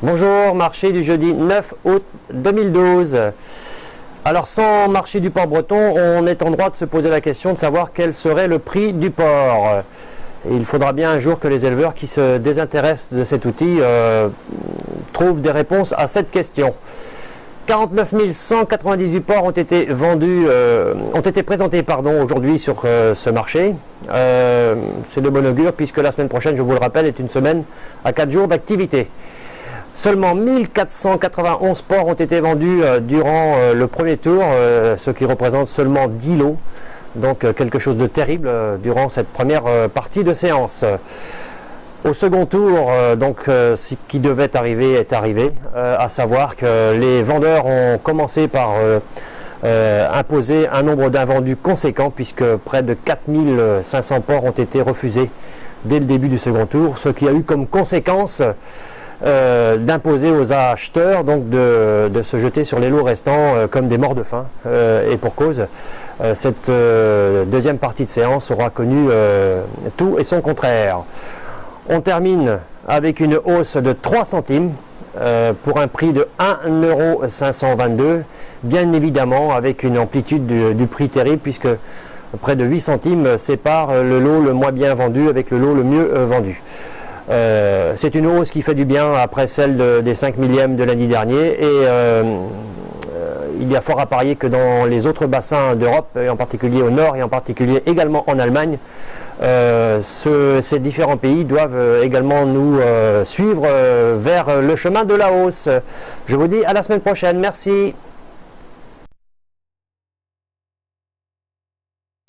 Bonjour, marché du jeudi 9 août 2012. Alors sans marché du porc breton, on est en droit de se poser la question de savoir quel serait le prix du porc. Et il faudra bien un jour que les éleveurs qui se désintéressent de cet outil trouvent des réponses à cette question. 49 198 porcs ont été vendus, ont été présentés aujourd'hui sur ce marché. C'est de bon augure puisque la semaine prochaine, je vous le rappelle, est une semaine à 4 jours d'activité. Seulement 1491 porcs ont été vendus durant le premier tour, ce qui représente seulement 10 lots. Donc quelque chose de terrible durant cette première partie de séance. Au second tour, ce qui devait arriver est arrivé, à savoir que les vendeurs ont commencé par imposer un nombre d'invendus conséquent, puisque près de 4500 porcs ont été refusés dès le début du second tour, ce qui a eu comme conséquence d'imposer aux acheteurs donc de se jeter sur les lots restants comme des morts de faim, et pour cause. Cette deuxième partie de séance aura connu tout et son contraire. On termine avec une hausse de 3 centimes pour un prix de 1,522 €, bien évidemment avec une amplitude du prix terrible, puisque près de 8 centimes séparent le lot le moins bien vendu avec le lot le mieux vendu. C'est une hausse qui fait du bien après celle des 5 millièmes de lundi dernier, et il y a fort à parier que dans les autres bassins d'Europe, et en particulier au nord et en particulier également en Allemagne, ces différents pays doivent également nous suivre vers le chemin de la hausse. Je vous dis à la semaine prochaine. Merci.